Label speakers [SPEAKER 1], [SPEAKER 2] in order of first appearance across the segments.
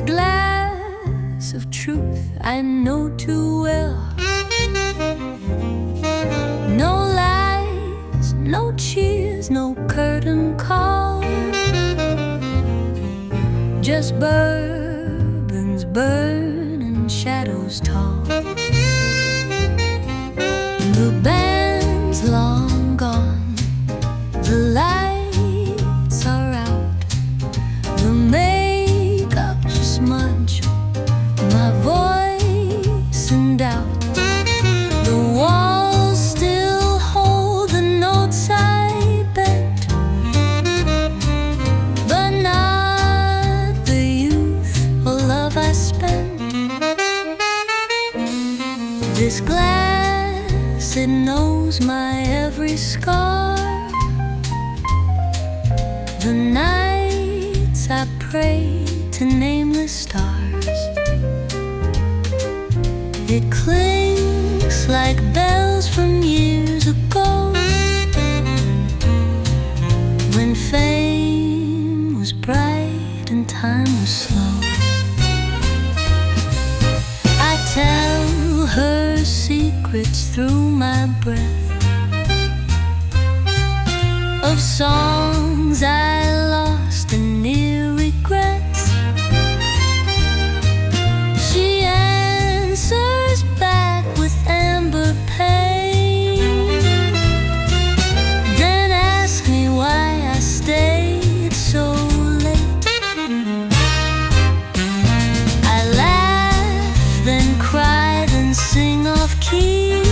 [SPEAKER 1] glass of truth I know too well. No lies, no cheers, no curtain call. Just bourbons burn and shadows tall. The band's long gone, the lights are out, the makeup smudge, my voice in doubt. The walls still hold the notes I bent, but not the youth or love I spent. This glass, it knows my every scar. The nights I pray to nameless stars. It clings like bells from years ago, when fame was bright and time was slow. I tell her secrets through my breath, of songs I lost and near regrets. She answers back with amber pain, then asks me why I stayed so late. I laugh, then cry, then sing off key,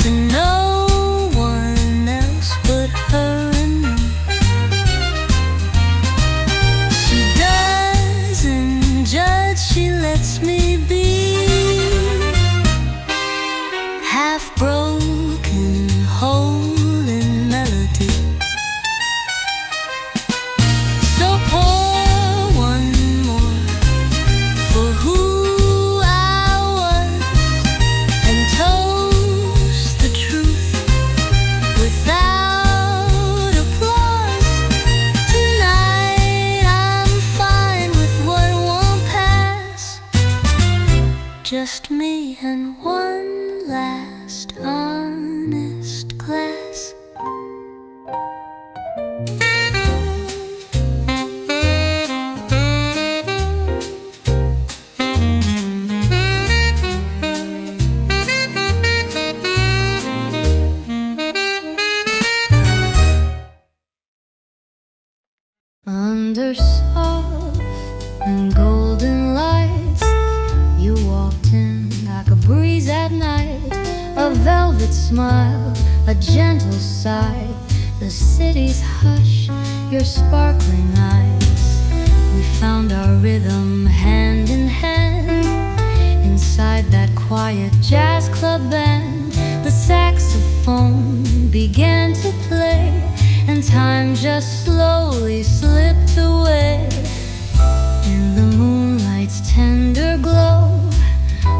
[SPEAKER 1] to no one else but her and me. She doesn't judge, she lets me be, half broken, whole in melody. So pour one more for who I was, and toast the truth without applause. Tonight I'm fine with what won't pass, just me and one last honest glass. Under soft and golden lights, you walked in like a breeze at night. A velvet smile, a gentle sigh, the city's hush, your sparkling eyes. We found our rhythm hand in hand, inside that quiet jazz club band. The saxophone began to play, and time just slowly slipped away. In the moonlight's tender glow,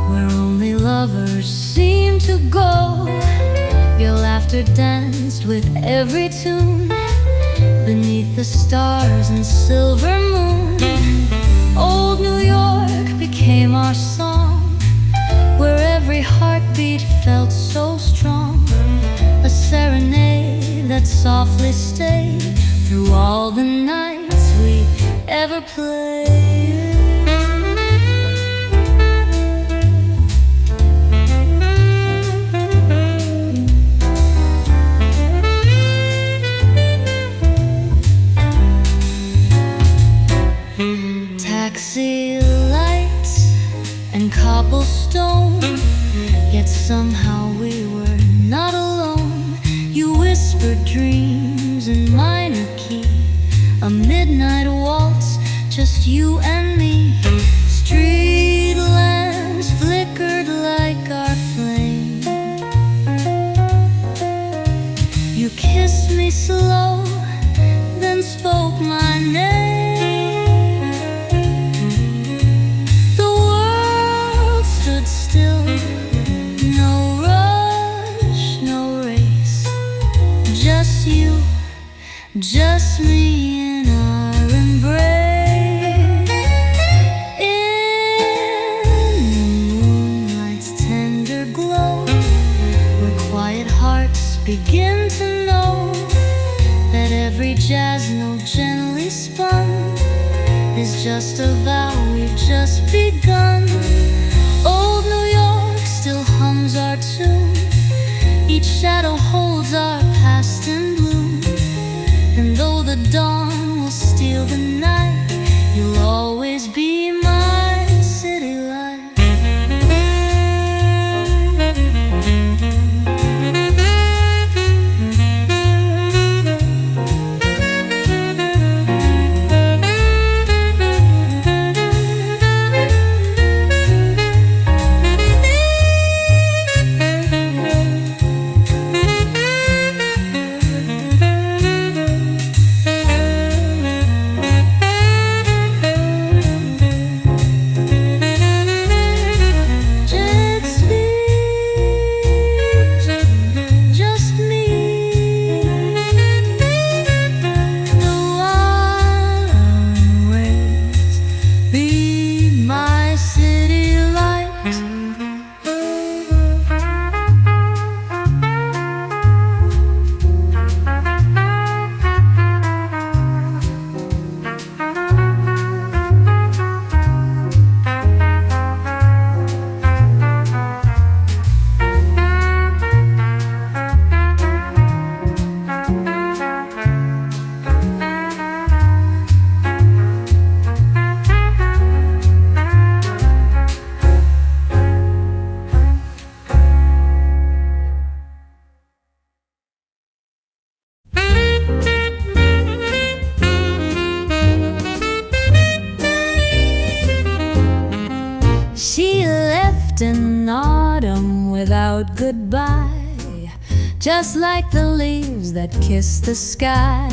[SPEAKER 1] where only lovers seem to go, your laughter danced with every tune, beneath the stars and silver moon. Old New York became our song, where every heartbeat felt so strong. A serenade that softly stayed through all the nights we ever played. Taxi lights and cobblestone, yet somehow we were not alone. You whispered dreams in minor key, a midnight waltz, just you and me. Street lamps flickered like our flame. You kissed me slow, then spoke my name. Still, no rush, no race, just you, just me in our embrace. begin to know that every jazz note gently spun is just a vow we've just begun. Old New York still hums our tune, each shadow holds our past in bloom. And though the dawn will steal the night, you'll always be my city light. She left in autumn without goodbye, just like the leaves that kiss the sky.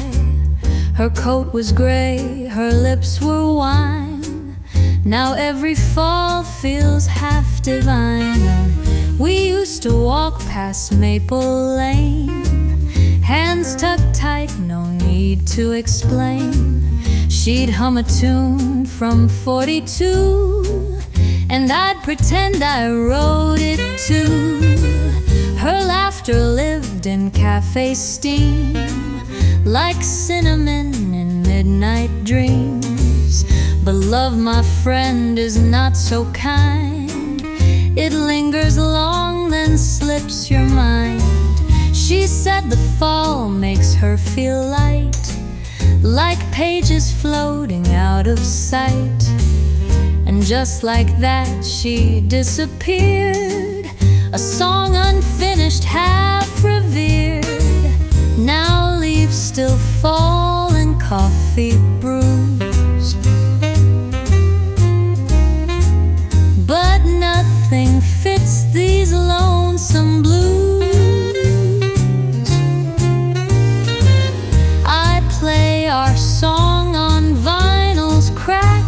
[SPEAKER 1] Her coat was gray, her lips were wine. Now every fall feels half divine. We used to walk past Maple Lane, hands tucked tight, no need to explain. She'd hum a tune from 42, and I'd pretend I wrote it too. Her laughter lived in cafe steam, like cinnamon in midnight dreams. But love, my friend, is not so kind. It lingers long, then slips your mind. She said the fall makes her feel light, like pages floating out of sight. And just like that she disappeared, a song unfinished, half revered. Now leaves still fall and coffee bruised, but nothing fits these lonesome blues. I play our song on vinyl's crack,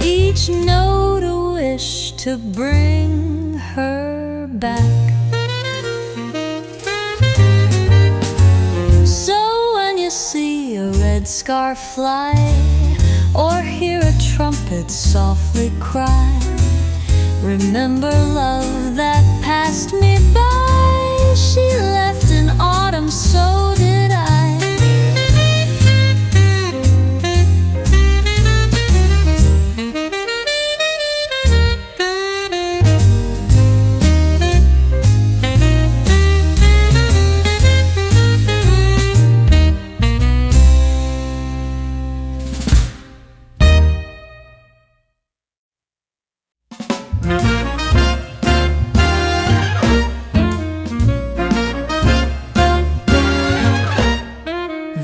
[SPEAKER 1] each note a wish to bring her back. So when you see a red scarf fly, or hear a trumpet softly cry, remember love that passed me by. She left in autumn, so did I.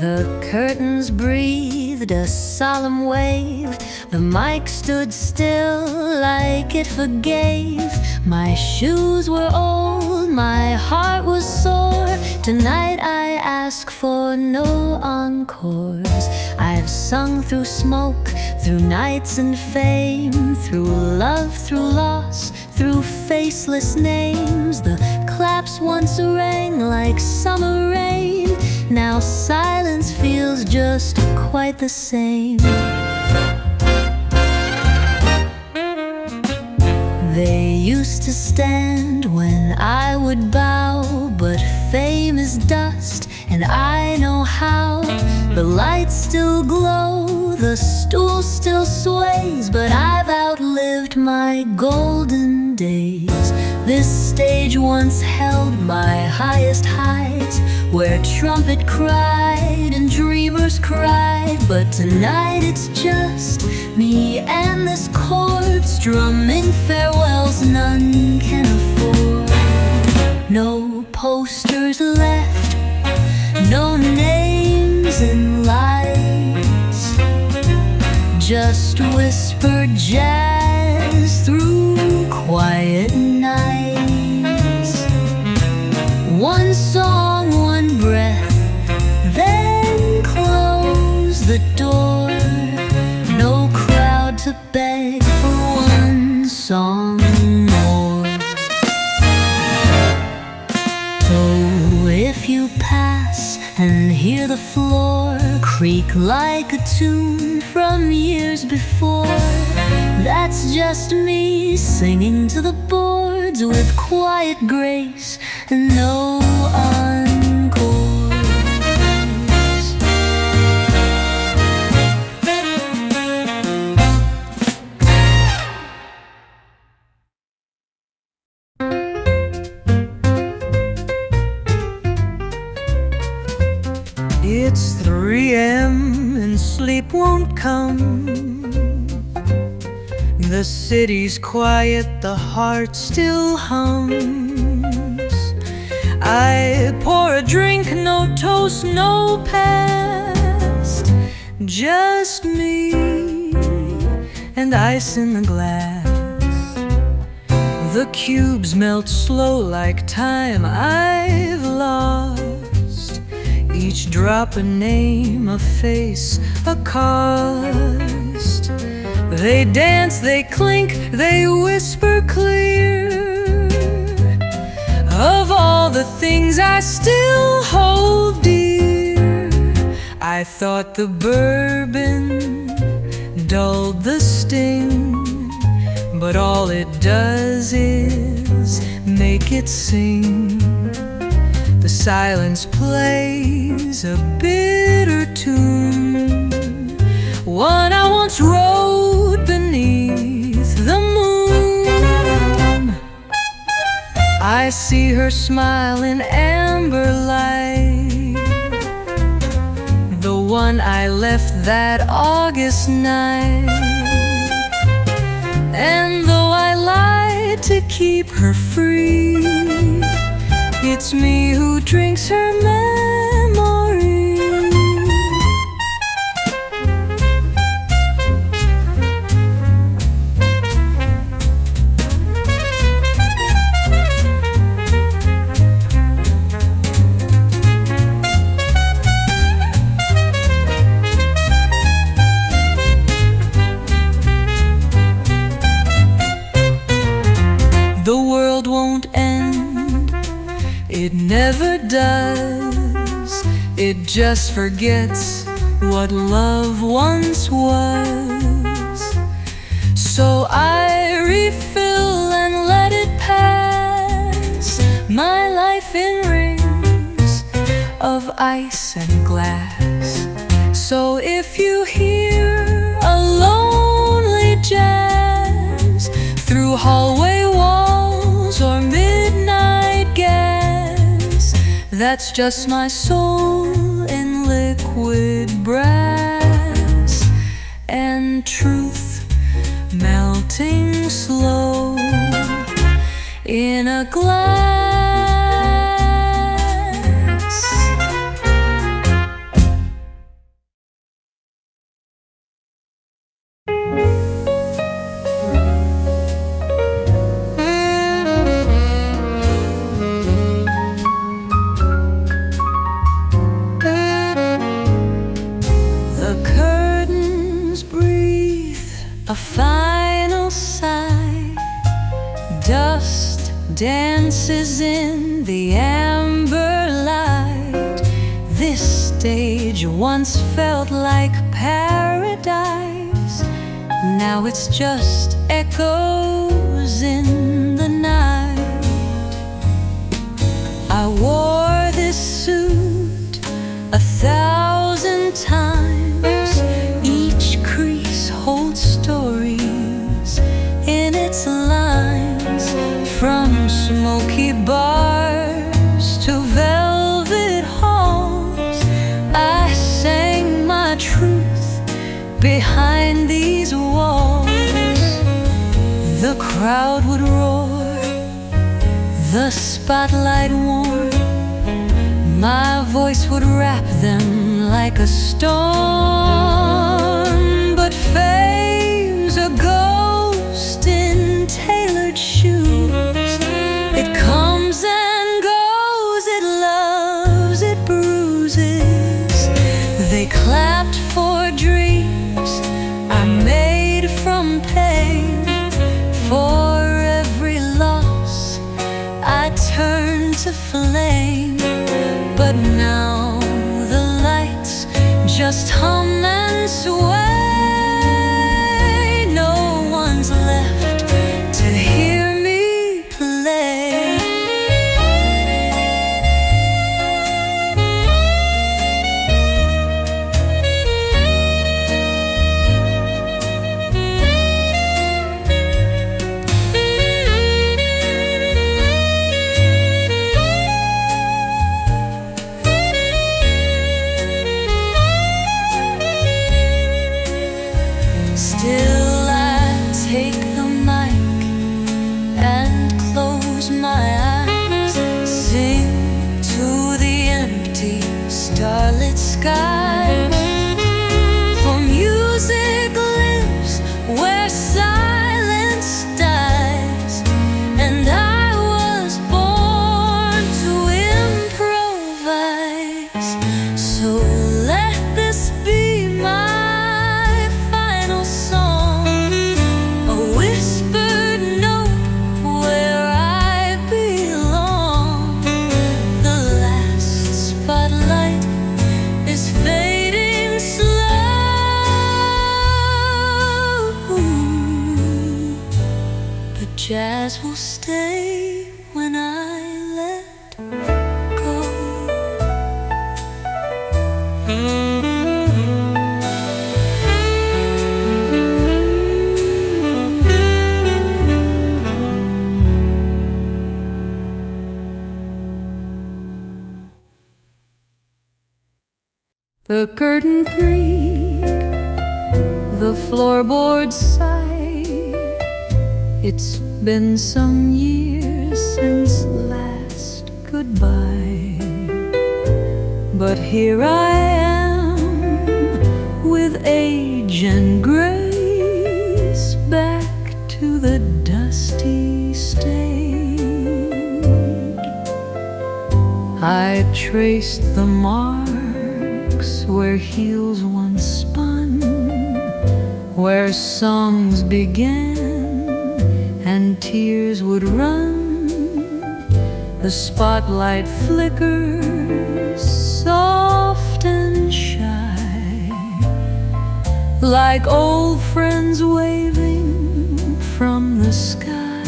[SPEAKER 1] The curtains breathed a solemn wave. The mic stood still like it forgave. My shoes were old, my heart was sore. Tonight I ask for no encores. I've sung through smoke, through nights and fame, through love, through loss, through faceless names. The claps once rang like summer rain. Now silence feels just quite the same. They used to stand when I would bow, but fame is dust, and I know how. The lights still glow, the stool still sways, but I've outlived my golden days. This stage once held my highest heights, where trumpet cried and dreamers cried. But tonight it's just me and this corpse, drumming farewells none can afford. No posters left, no names in lights, just whispered jazz through quiet nights. One song, one breath, then close the door. No crowd to beg for one song more. So if you pass and hear the floor creak like a tune from years before, that's just me singing to the boards with quiet grace and no encores.
[SPEAKER 2] It's 3 a.m. and sleep won't come. The city's quiet, the heart still hums. I pour a drink, no toast, no past, just me and ice in the glass. The cubes melt slow like time I've lost, each drop a name, a face, a cost. They dance, they clink, they whisper clear of all the things I still hold dear. I thought the bourbon dulled the sting, but all it does is make it sing. The silence plays a bitter tune, one I once wrote beneath the moon. I see her smile in amber light, the one I left that August night. And though I lied to keep her free, it's me who drinks her memory. The world won't end, it never does. It just forgets what love once was. So I refill and let it pass, my life in rings of ice and glass. So if you hear a lonely jazz through hallway walls or midnight gas, that's just my soul in liquid brass, and truth melting slow in a glass. A final sigh, dust dances in the amber light. This stage once felt like paradise, now it's just echoes in the I wore this suit 1,000 times. Each crease holds stories in its lines, from smoky bars to velvet halls. I sang my truth behind these walls. The crowd would roar, the spotlight warm. My voice would wrap them like a storm. But fame's a ghost in tailored shoes. It comes and goes, it loves, it bruises. They clapped for dreams I made from pain. For every loss I turned to flame. But now the lights just hum and sway. No one's left to hear me play. Still I take the mic and close my eyes, sing to the empty starlit sky. For music lives where silence dies, and I was born to improvise. So let this be my jazz will stay when I let go. The curtain creak, the floorboards sigh. It's been some years since last goodbye, but here I am with age and grace, back to the dusty stage. I traced the marks where heels once spun, where songs began and tears would run. The spotlight flickers soft and shy, like old friends waving from the sky.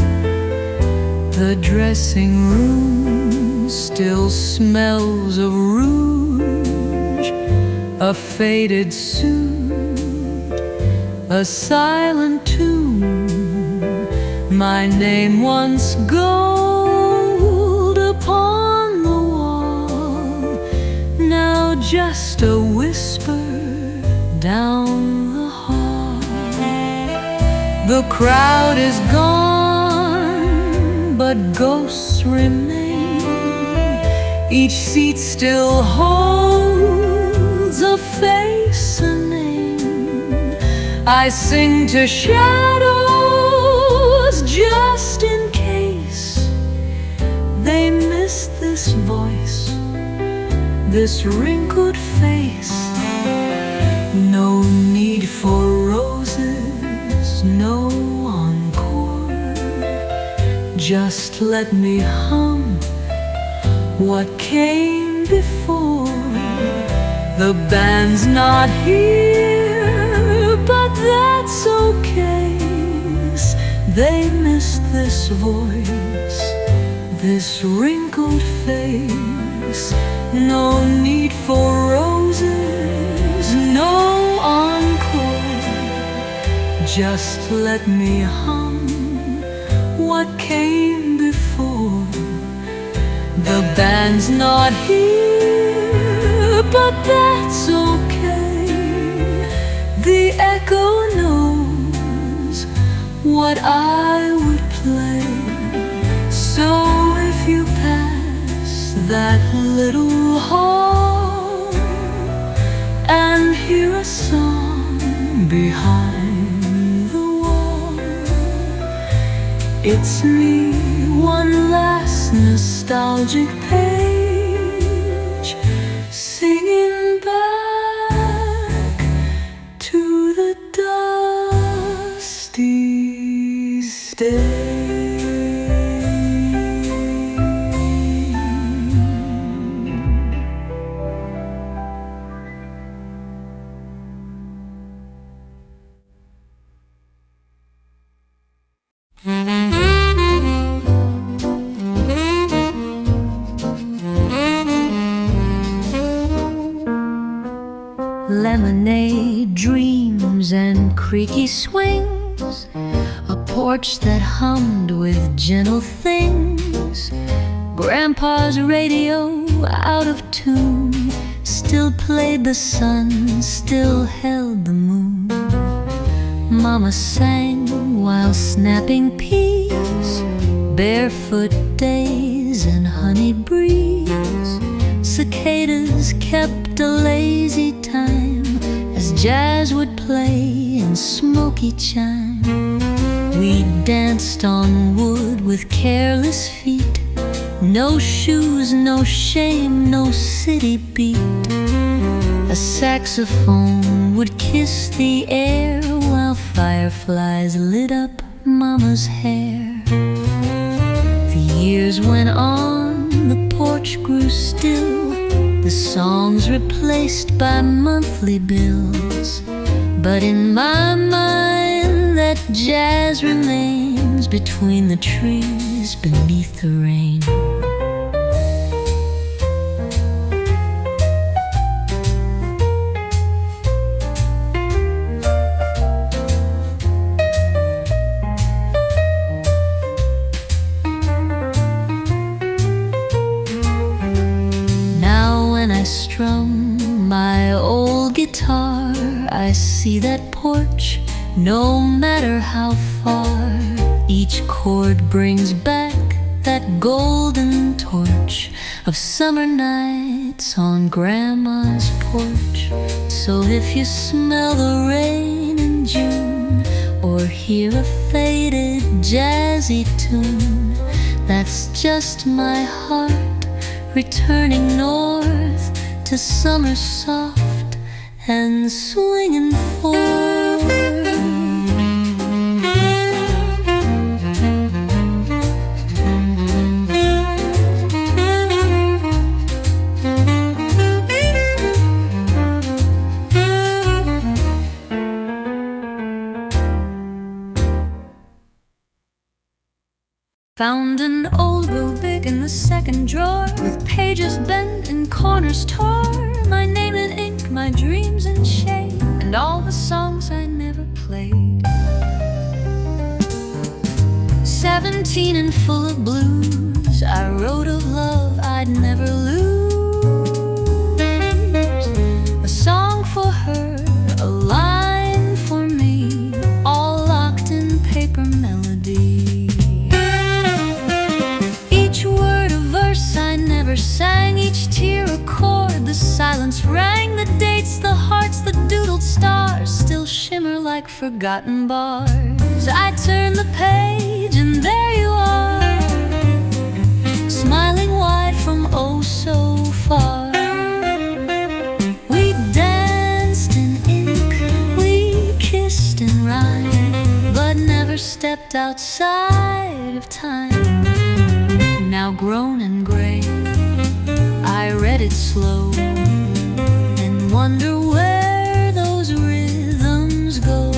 [SPEAKER 2] The dressing room still smells of rouge, a faded suit, a silent tune. My name once gold upon the wall, now just a whisper down the hall. The crowd is gone, but ghosts remain. Each seat still holds a face, a name. I sing to shadows just in case they miss this voice, this wrinkled face. No need for roses, no encore. Just let me hum what came before. The band's not here, but that's okay. They missed this voice, this wrinkled face. No need for roses, no encore. Just let me hum what came before. The band's not here, but that's okay. The echo knows what I would play. So if you pass that little hall and hear a song behind the wall, it's me, one last nostalgic page, singing back to the dusty stage.
[SPEAKER 1] Lemonade dreams and creaky swings, a porch that hummed with gentle things. Grandpa's radio out of tune still played the sun, still held the moon. Mama sang while snapping peas, barefoot days and honey breeze. Cicadas kept a lazy time as jazz would play in smoky chime. We danced on wood with careless feet, no shoes, no shame, no city beat. A saxophone would kiss the air while fireflies lit up Mama's hair. The years went on, the porch grew still, the songs replaced by monthly bills. But in my mind that jazz remains between the trees beneath the rain. I strum my old guitar, I see that porch no matter how far. Each chord brings back that golden torch of summer nights on Grandma's porch. So if you smell the rain in June or hear a faded jazzy tune, that's just my heart returning north to summer soft and swinging forward. Found an old rubric in the second drawer, with pages bent and corners torn. My name in ink, my dreams in shade, and all the songs I never played. 17 and full of blues, I wrote of love I'd never lose. A song for her, a line for me, all locked in paper melody. Each word a verse I never sang, each tear a chord, the silence rang. The dates, the hearts, the doodled stars still shimmer like forgotten bars. I turn the page and there you are, smiling wide from oh so far. We danced in ink, we kissed in rhyme, but never stepped outside of time. Now grown and gray, I read it slow and wonder where those rhythms go.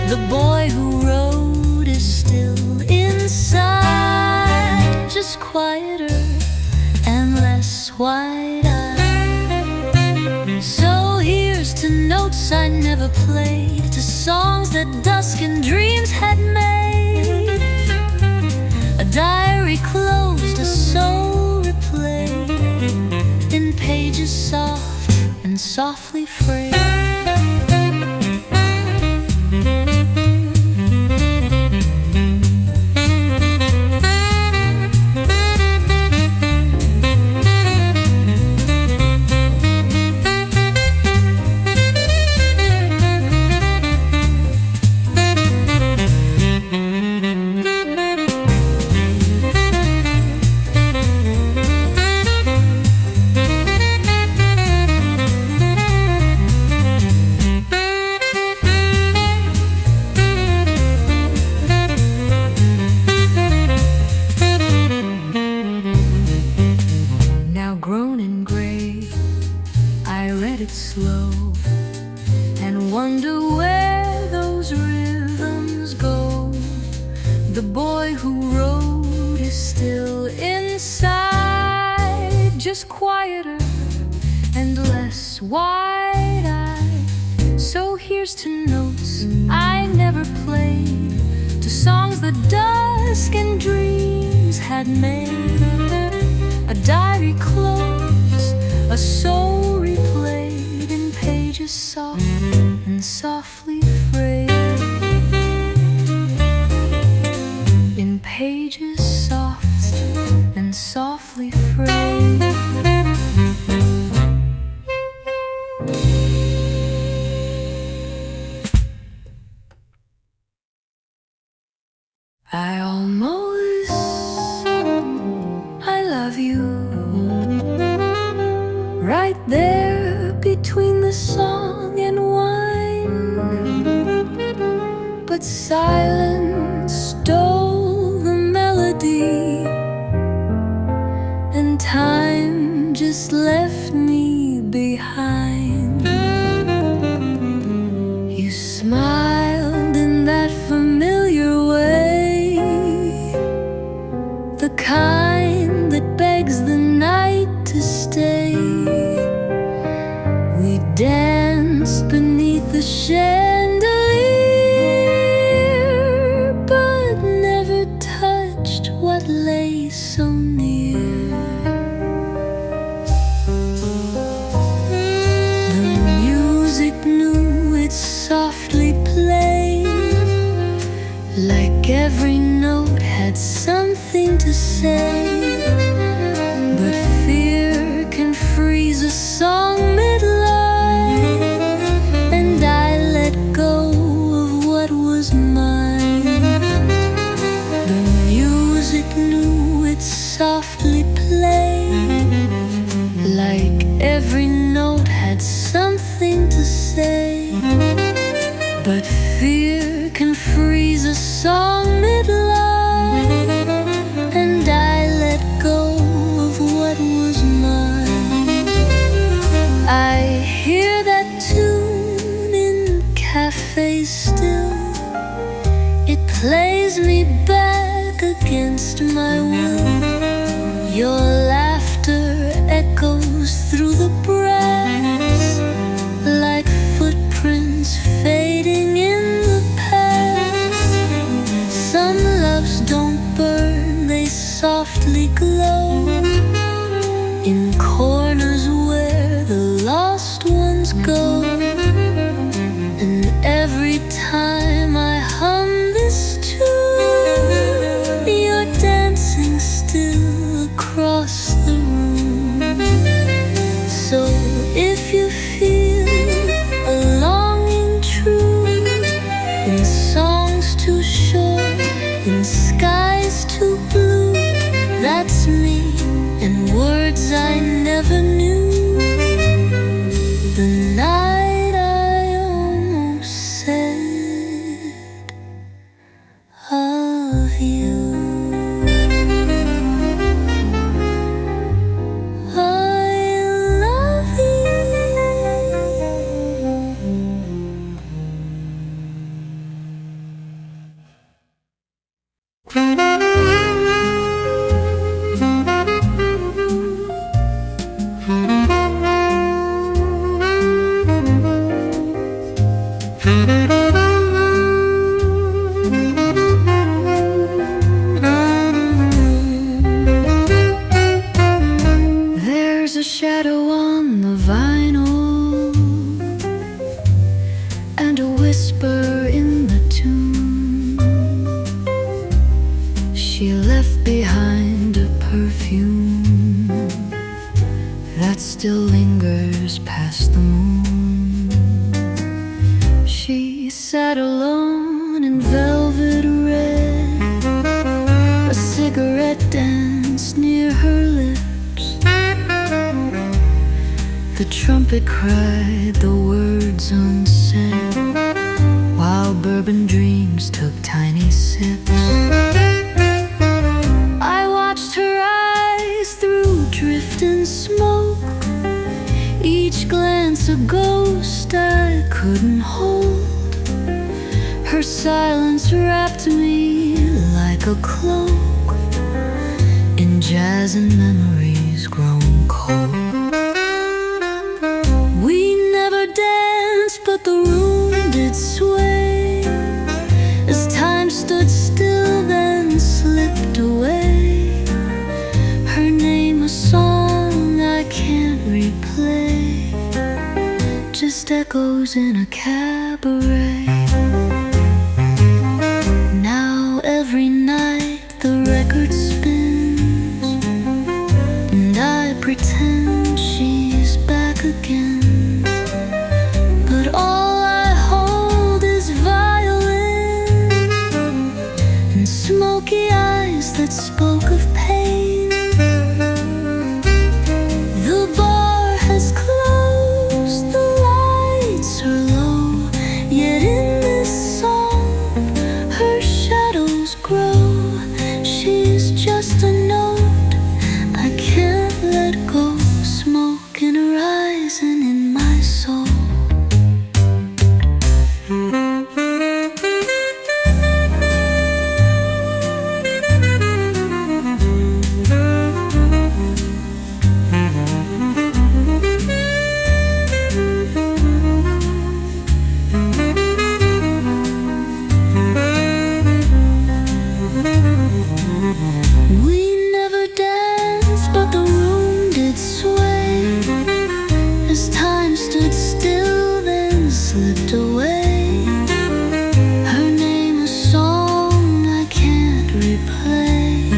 [SPEAKER 1] The boy who wrote is still inside, just
[SPEAKER 2] play to songs that dusk and dreams had made. A diary closed, a soul replayed in pages soft and softly frayed. Grown and gray, I read it slow and wonder where those rhythms go. The boy who wrote is still inside, just quieter and less wide-eyed. So here's to notes I never played, to songs that dusk and dreams had made. A diary closed, a soul replayed in pages soft and softly frayed. In pages soft and softly frayed. I love you, right there between the song and wine. But silence stole the melody, and time just left me behind. You smiled in that familiar way, the kind that begs the night to stay. We danced beneath the chandelier, but never touched what lay so near. The music knew it softly played, like every note had something to say. But fear can freeze a song mid-line, and I let go of what was mine. The music knew it softly played, like every note had something to say. But fear can freeze a song mid-line, and I let go of what was mine. I hear that tune in cafes still. It plays me back against my will. Your laughter echoes through the brass, like footprints fading in the past. Some loves don't burn, they softly glow in corners where the lost ones go. And every time I hum this tune, you're dancing still across the room. So if you feel a longing true, in songs too short, in skies too blue, that's me, and words I never knew. The night I almost said of you. I love you.
[SPEAKER 1] still lingers past the moon. She sat alone in velvet red, a cigarette danced near her lips. The trumpet cried the words unsaid, while bourbon dreams took tiny sips. I watched her eyes through drift and smoke, each glance a ghost I couldn't hold. Her silence wrapped me like a cloak in jazz and memories grown cold. We never danced, but the room did sway as time stood still, then slipped away. Her name, a song I can't replay, just echoes in a cabaret. Now every night the record spins, and I pretend she's back again. But all I hold is violin and smoky eyes that spoke of pain. The bar has closed, the lights are low, yet in this song her shadows grow. She's just a note I can't let go, smoke and rising in my soul. We never danced, but the room did sway as time stood still, then slipped away. Her name, a song I can't replay,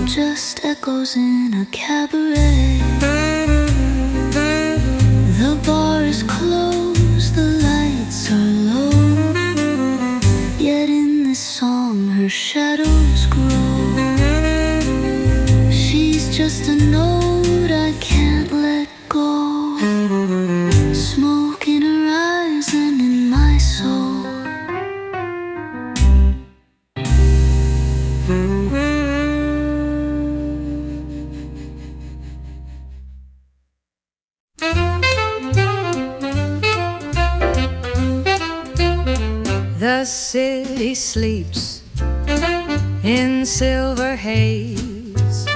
[SPEAKER 1] just echoes in a cabaret. The bar is closed, the lights are low, yet in this song her shadows grow. She's just a note I can't let go, smoking a rising in my soul.
[SPEAKER 3] The city sleeps in silver haze,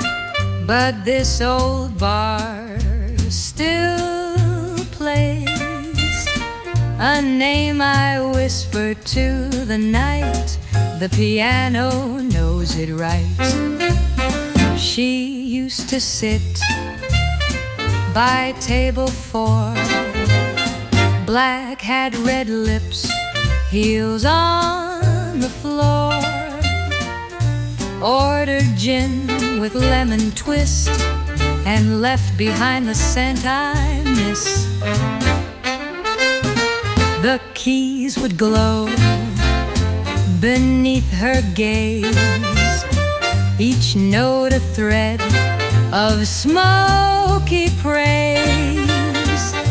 [SPEAKER 3] but this old bar still plays a name I whisper to the night. The piano knows it right. She used to sit by table 4, black hat, red lips, heels on the floor. Ordered gin with lemon twist and left behind the scent I miss. The keys would glow beneath her gaze, each note a thread of smoky praise.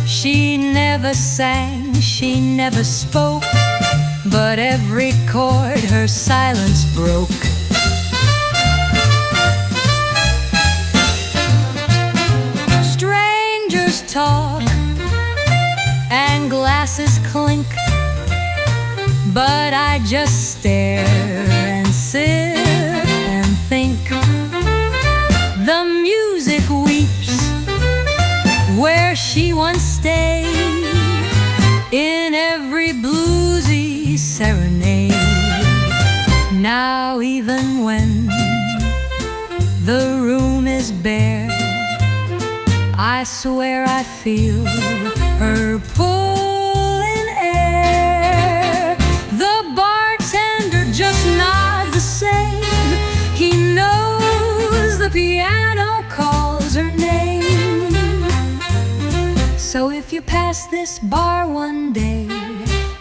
[SPEAKER 3] She never sang, she never spoke, but every chord her silence broke. Strangers talk and glasses clink, but I just stare and sit and think. The music weeps where she once stayed, in every bluesy serenade. Now even when the room is bare, I swear I feel her pull in air. The bartender just nods the same. He knows the piano calls her name. So if you pass this bar one day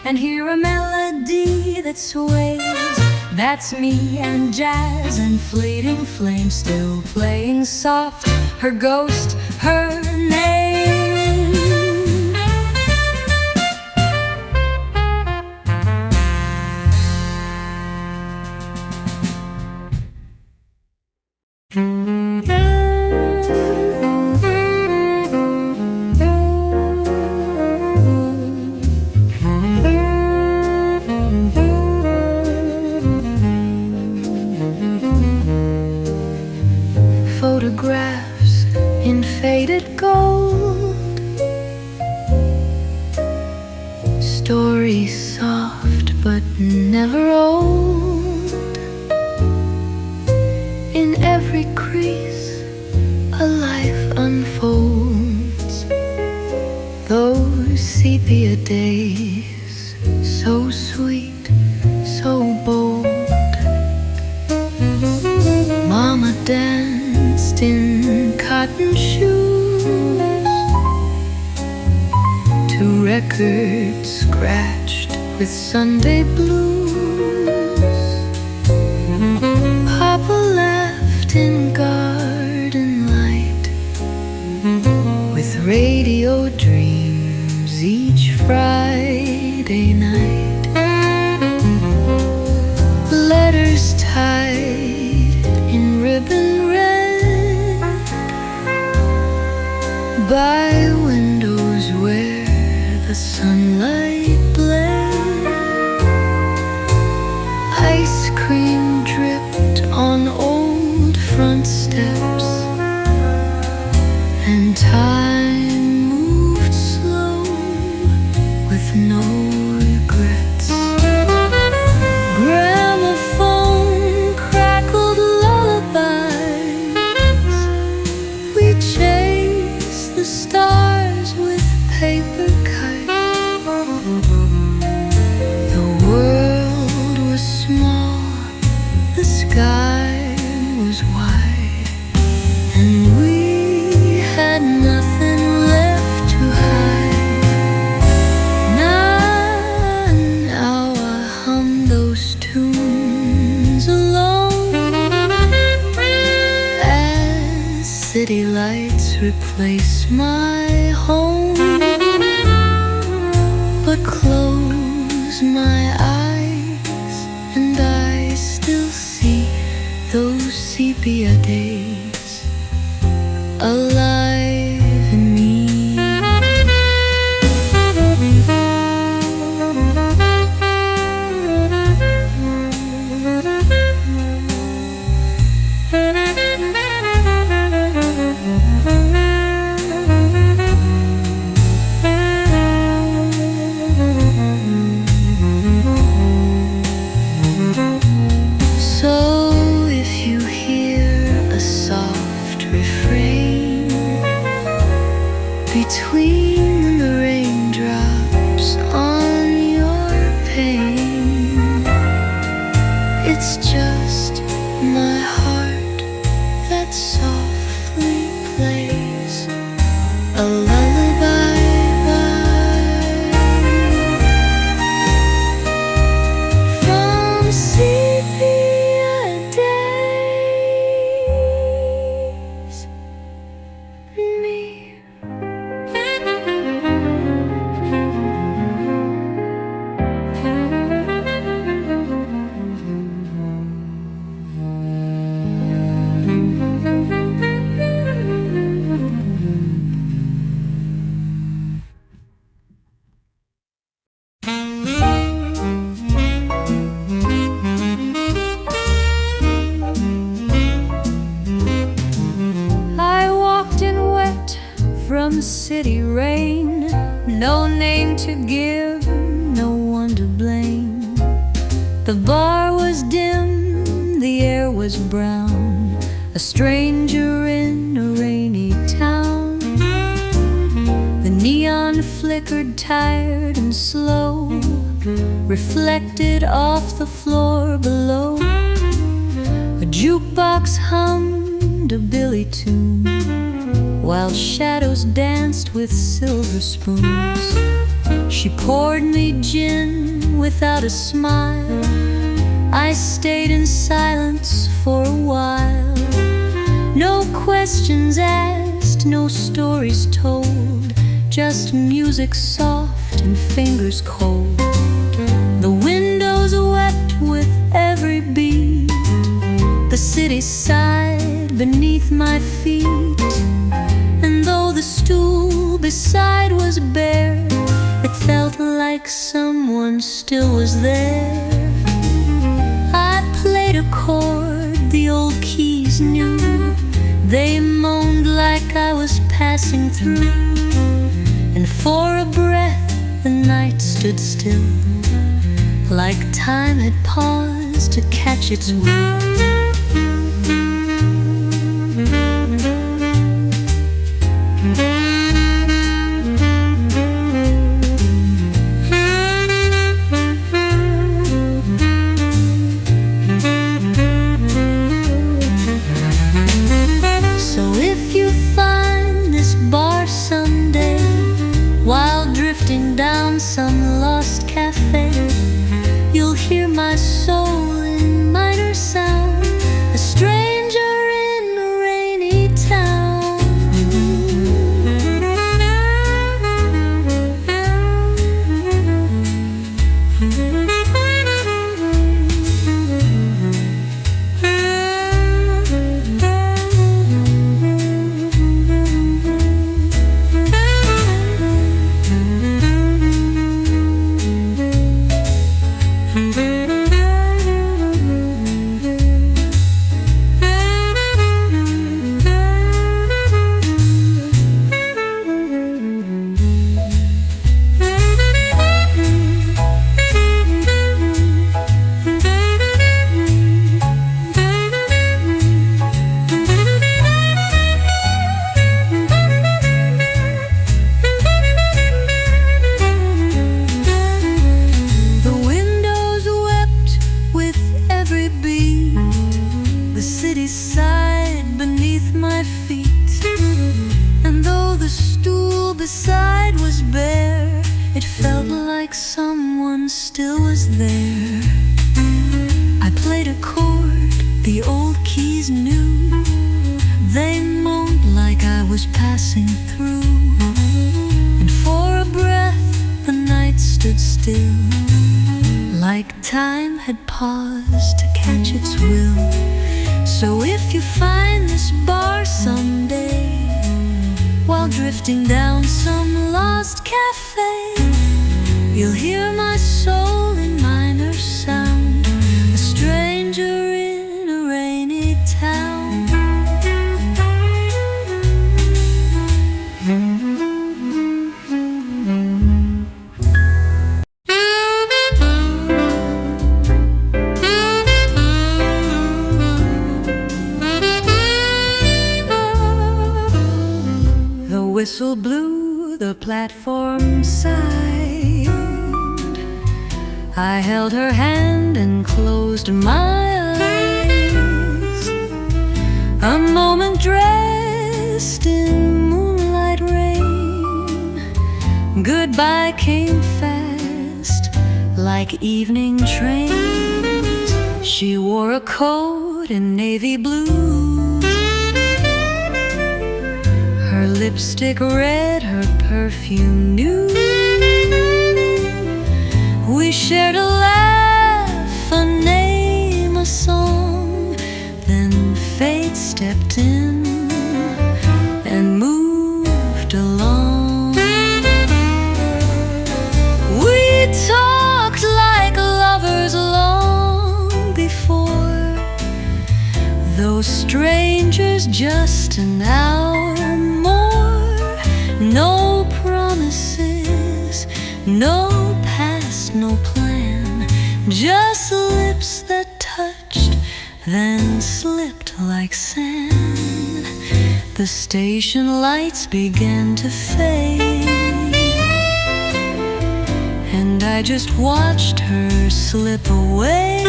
[SPEAKER 3] and hear a melody that sways, that's me and jazz and fleeting flame still playing soft, her ghost, her name.
[SPEAKER 1] Photographs in faded gold, stories soft but never old. In every crease a life unfolds, those sepia days, so sweet, so bold. Mama danced in cotton shoes to records scratched with Sunday blues. Papa laughed in garden light with radio dreams each Friday night. Letters tied in ribbon red by windows where the sunlight bled. Ice cream dripped on old front steps, and time moved slow with no regrets. Gramophone crackled lullabies, we chased the stars with paper kites. The world was small, the sky was wide, and we had nothing left to hide. Now I hum those tunes alone as city lights replace my home. But close my eyes and I still see those sepia days alive in me. So if you hear a soft refrain between the raindrops on your pane, it's just my heart that softly plays a lullaby from sepia days. Me.
[SPEAKER 3] I walked in wet from city rain, no name to give, no one to blame. The bar was dim, the air was brown, a stranger in a rainy town. The neon flickered tired and slow, reflected off the floor below. A jukebox hummed a Billy tune while shadows danced with silver spoons. She poured me gin without a smile. I stayed in silence for a while. No questions asked, no stories told, just music soft and fingers cold. The windows wept with every beat. The city sighed beneath my feet. And though the stool beside was bare, it felt like someone still was there. I played a chord the old keys knew. They moaned like I was passing through. And for a breath the night stood still, like time had paused to catch its will. So if you find this bar someday, while drifting down some lost cafe, you'll hear my soul in minor sound, a stranger in a rainy town. The city sighed beneath my feet. And though the stool beside was bare, it felt like someone still was there. I played a chord the old keys knew. They moaned like I was passing through. And for a breath the night stood still, like time had paused to catch its will. So if you find this bar someday, while drifting down some lost cafe, you'll hear my soul in minor sound, a stranger in a rainy town. The whistle blew, the platform sighed. I held her hand and closed my eyes. A moment dressed in moonlight rain. Goodbye came fast, like evening trains. She wore a coat in navy blue, her lipstick red, her perfume new. We shared a laugh, a name, a song. Then fate stepped in and moved along. We talked like lovers long before, though strangers just an hour more. No promises, no past, no plan, just lips that touched, then slipped like sand. The station lights began to fade, and I just watched her slip away.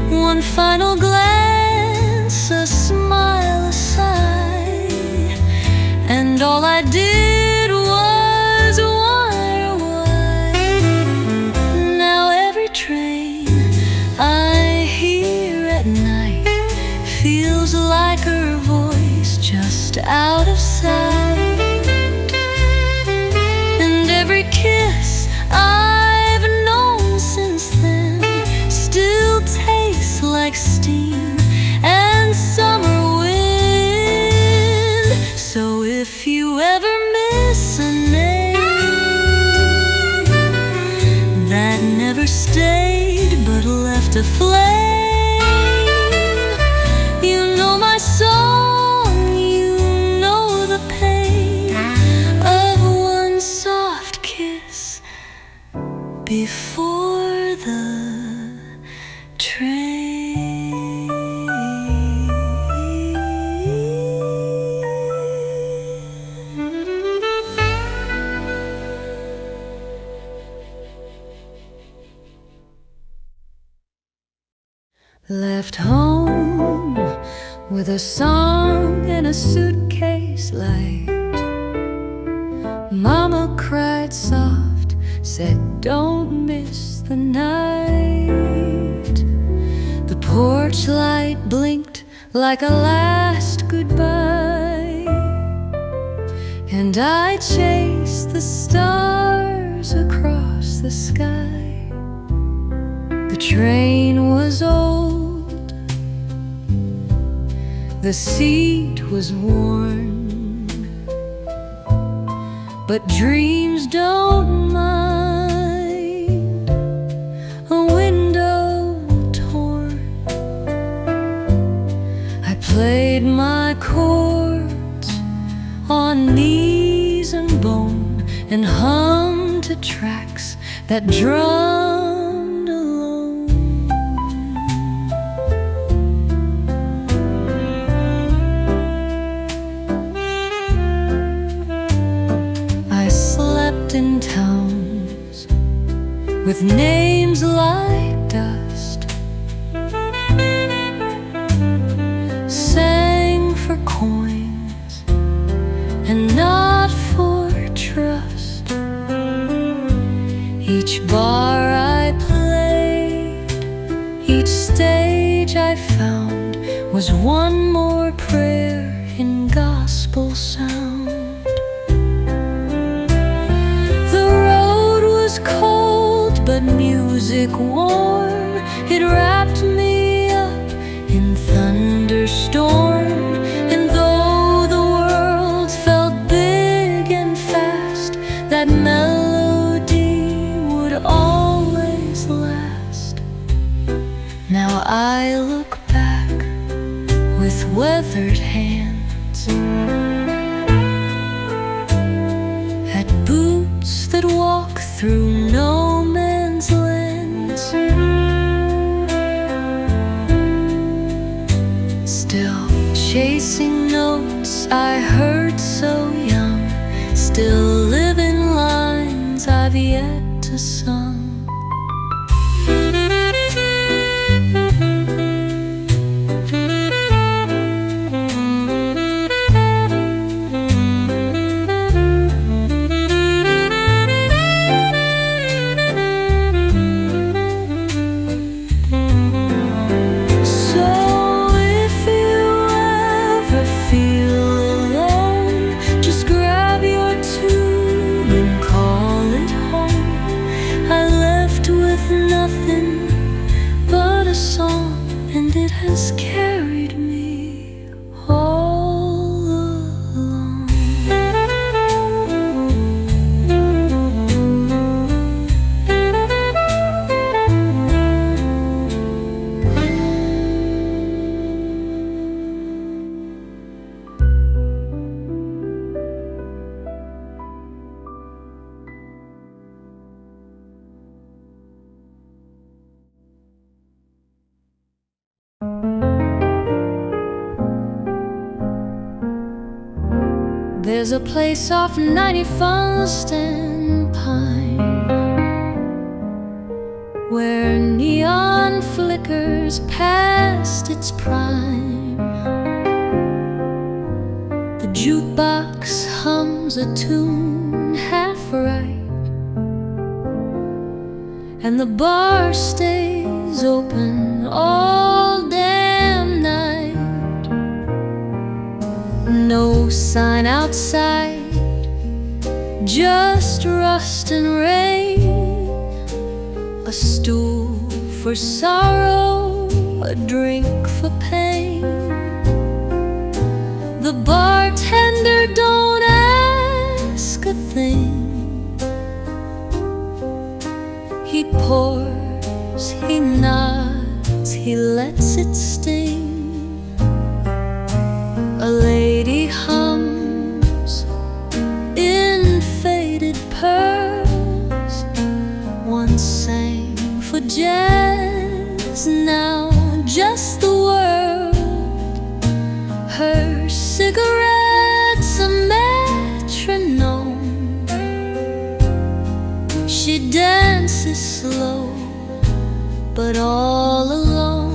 [SPEAKER 3] One final glance, a smile, a sigh.
[SPEAKER 2] seems like her voice just out of sight. And every kiss I've known since then still tastes like steam and summer wind. So if you ever miss a name that never stayed but left a flame, you know my song, you know the pain of one soft kiss before the train.
[SPEAKER 3] Left home with a song and a suitcase light. Mama cried soft, said don't miss the night. The porch light blinked like a last goodbye, and I chased the stars across the sky. The train was old, the seat was worn, but dreams don't mind a window torn. I played my chords on knees and bone and hummed to tracks that drummed alone. I slept in towns with names like dust, sang for coins and not for trust. Each bar I played, each stage I found was one more prayer in gospel sound. The road was cold but music warm, it wrapped me up in thunderstorm. And though the world felt big and fast, that melody would always last. Now I look back with weathered hands at boots that walk through no man's lands. Still chasing notes I heard so young, still living lines I've yet to sung. And it has carried me all along. There's a place off 91st and Pine where neon flickers past its prime. The jukebox hums a tune half right, and the bar stays open all damn night. No sign outside, just rust and rain. A stool for sorrow, a drink for pain. The bartender don't ask a thing. He pours, he nods, he lets it sting. A lady hums in faded pearls. Once sang for jazz, now just the world. Her cigarette's a metronome. She dances slow, but all alone.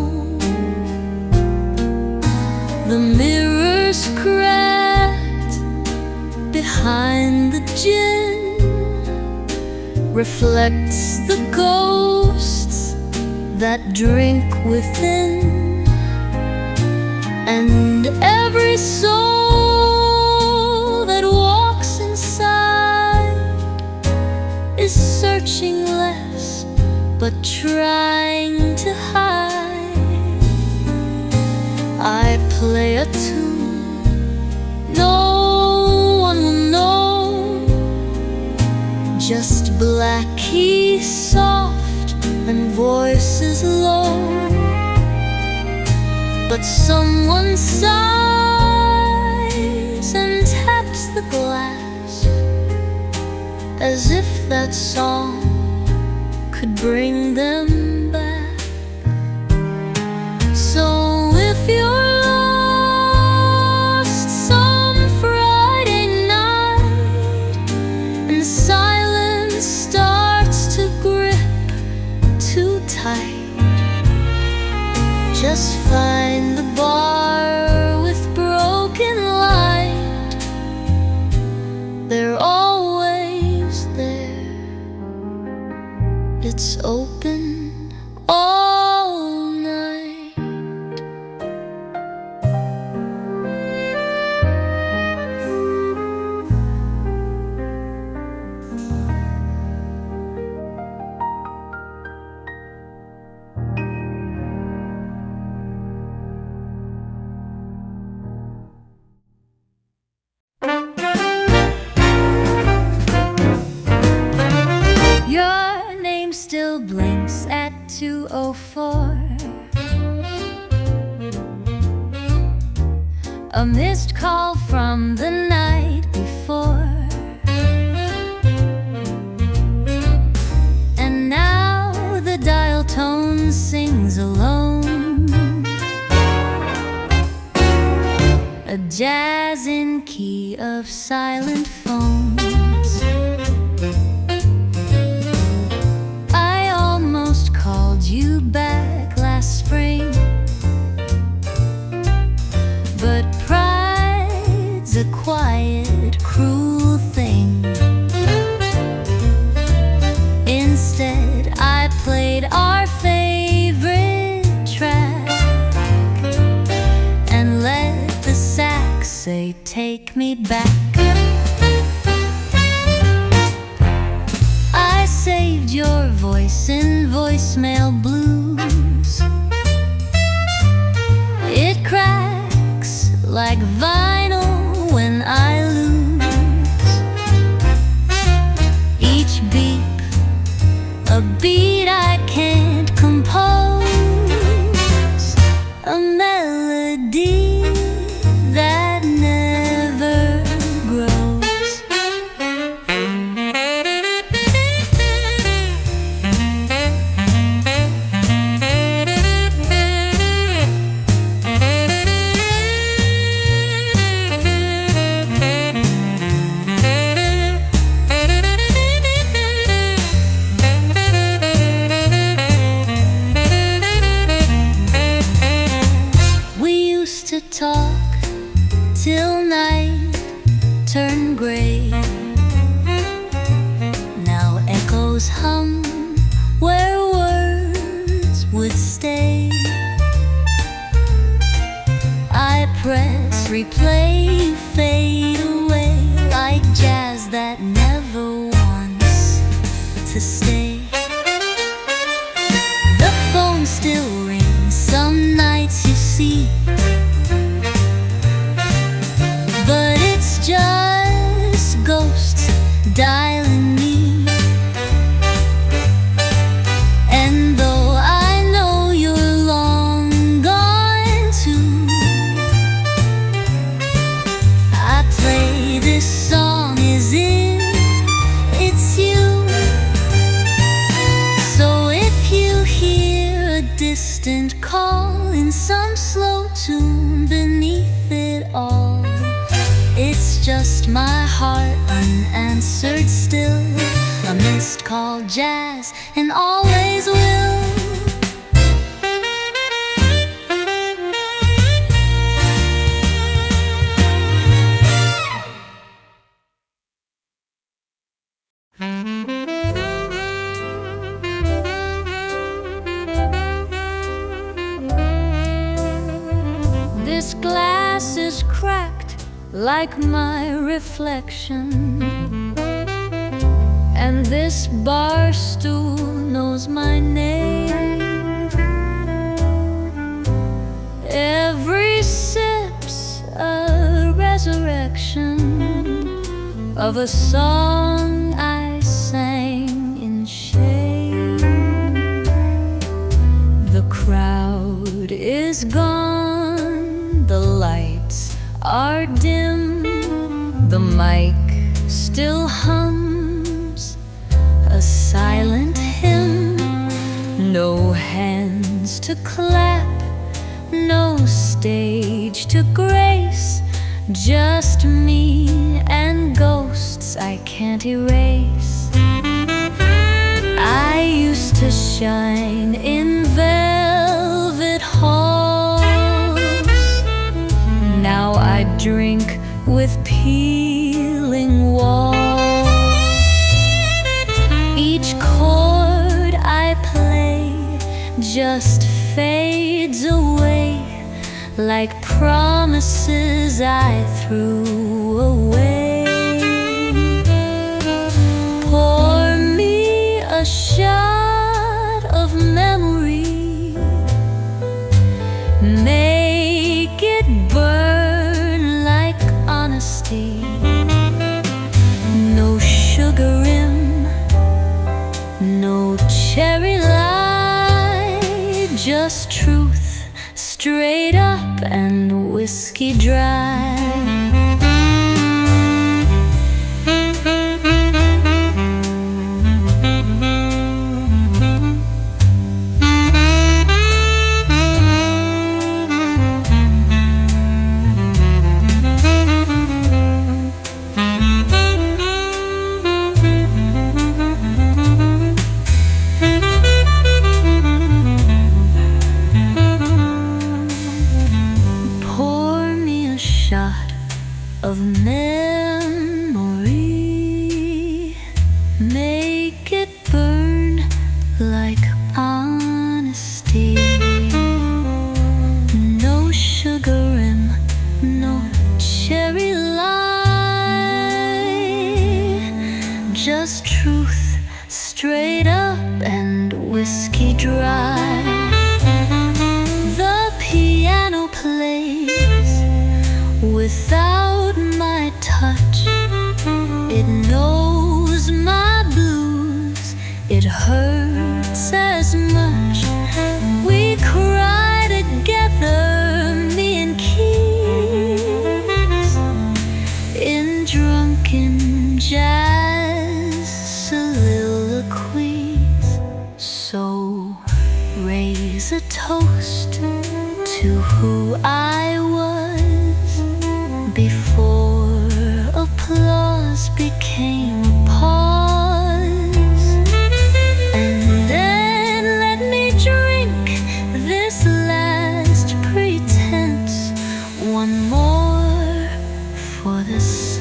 [SPEAKER 3] The mirror's cracked behind the gin, reflects the ghosts that drink within. And every soul that walks inside is searching less, but trying to hide. I play a tune no one will know, just black keys soft and voices low. But someone sighs and taps the glass, as if that song could bring them back. So if you're lost some Friday night and silence starts to grip too tight, just find the bar with broken light. They're always there. It's open all night. Your name still blinks at 2:04. A missed call from the night before. And now the dial tone sings alone, a jazz in key of silent phones. I almost called you back last spring, but pride's a quiet, cruel thing. Instead, I played our favorite track and let the sax say, "Take me back." I saved your voice in voicemail blues. It cracks like vinyl when I lose. Each beep, a beat I can't compose, a melody that never grows. To talk till night turned gray. Now echoes hum where words would stay. I press replay
[SPEAKER 2] fade away like jazz that never wants to stay. The phone still rings some nights, you see, but it's just ghosts dialing me. And though I know you're long gone too, I play this song as if it's you. So if you hear a distant call in some slow tune beneath it all, it's just my heart unanswered still, a missed call jazz and always will.
[SPEAKER 3] This glass is cracked like my reflection, and this bar stool knows my name. Every sip's a resurrection of a song I sang in shame. The crowd is gone, the lights are dim, the mic still hums a silent hymn. No hands to clap, no stage to grace, just me and ghosts I can't erase. I used to shine in velvet halls, now I drink with peeling walls. Each chord I play just fades away like promises I threw away. Pour me a shot of memory, make it burn like honesty. No sugar rim, no cherry light, just truth straight up and whiskey dry. Shot of memory, make it burn like honesty. No sugar rim, no cherry light, just truth straight up and whiskey dry. The piano plays without my touch, it knows my blues, it hurts as much. We cry together, me and keys, in drunken jazz soliloquies. So raise a toast to who I was before applause became a pause. And then let me drink this last pretense, one more for the silence.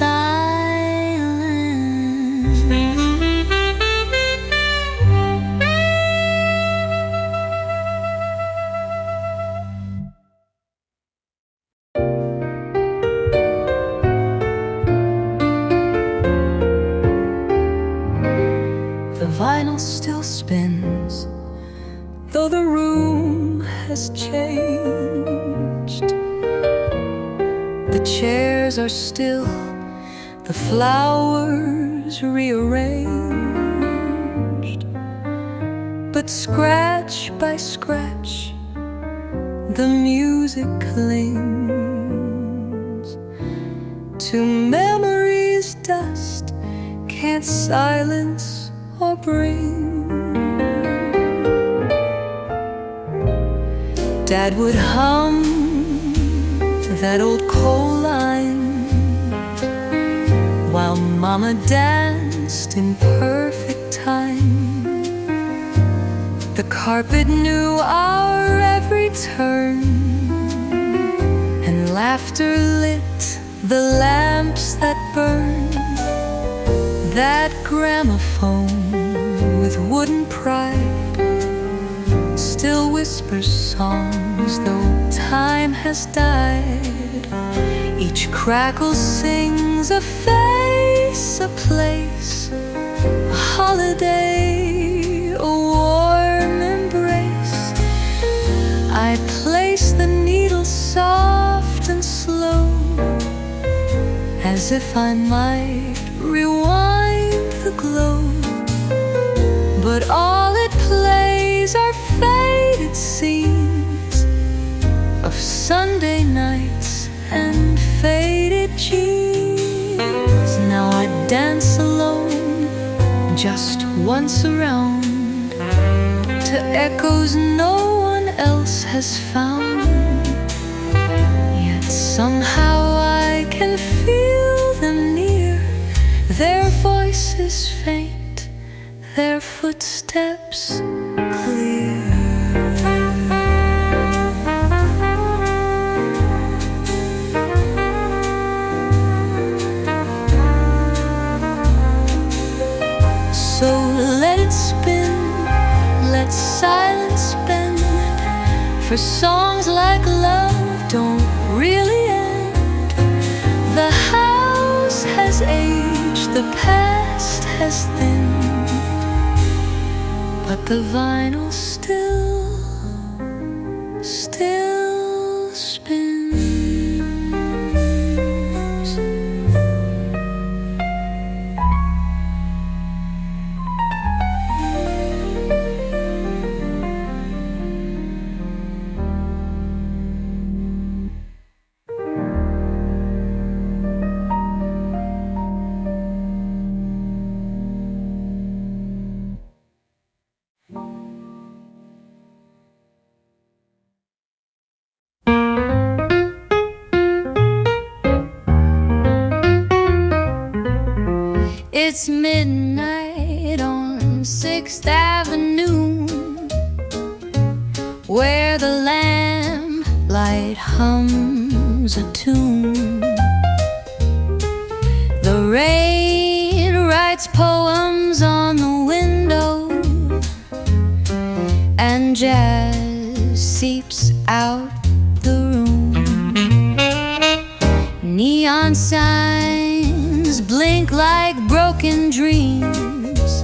[SPEAKER 3] has changed. The chairs are still, the flowers rearranged, but scratch by scratch the music clings to memories dust can't silence or bring. Dad would hum that old coal line while Mama danced in perfect time. The carpet knew our every turn, and laughter lit the lamps that burned. That gramophone with wooden pride still whispers songs, though time has died. Each crackle sings a face, a place, a holiday, a warm embrace. I place the needle soft and slow, as if I might rewind the glow. But all it plays are faded scenes of Sunday nights and faded jeans. Now I dance alone, just once around, to echoes no one else has found. Yet somehow I can feel them near, their voices faint, their footsteps clear. So let it spin, let silence bend, for songs like love don't really end. The house has aged, the past has thinned, but the vinyl still spins. It's midnight on 6th Avenue, where the lamplight hums a tune. The rain writes poems on the window, and jazz seeps out the room. Neon signs blink like broken dreams,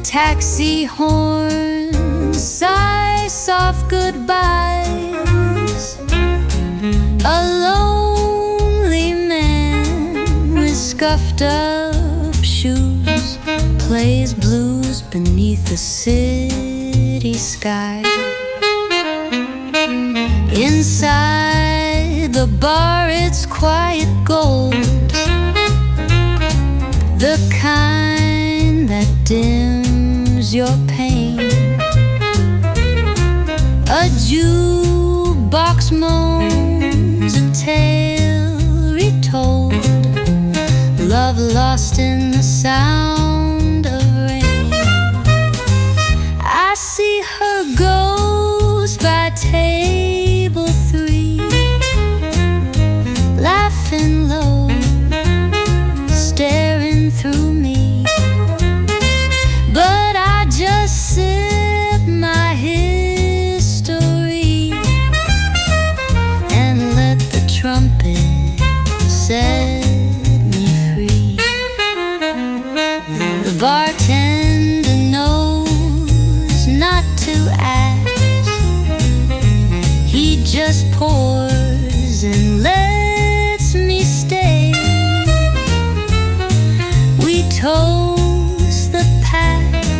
[SPEAKER 3] taxi horns sigh soft goodbyes. A lonely man with scuffed up shoes plays blues beneath the city sky. Inside the bar it's quiet gold, the kind that dims your pain. A jukebox moans a tale retold, love lost in the sound of rain. I see her ghost by table 3, laughing low, staring through me. But I just sip my history and let the trumpet set me free.
[SPEAKER 2] just pours and lets me stay. We toast the past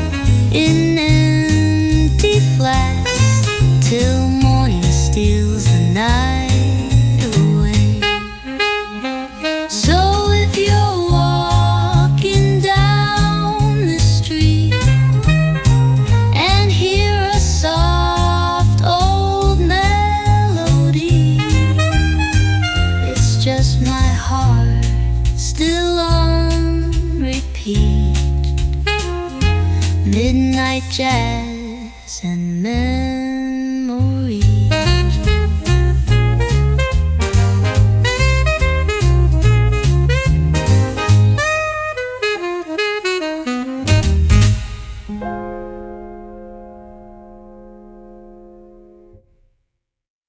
[SPEAKER 2] in empty flasks till morning steals the night away. So if you're walking down the street and hear a soft old melody, it's just my heart still on repeat. Midnight jazz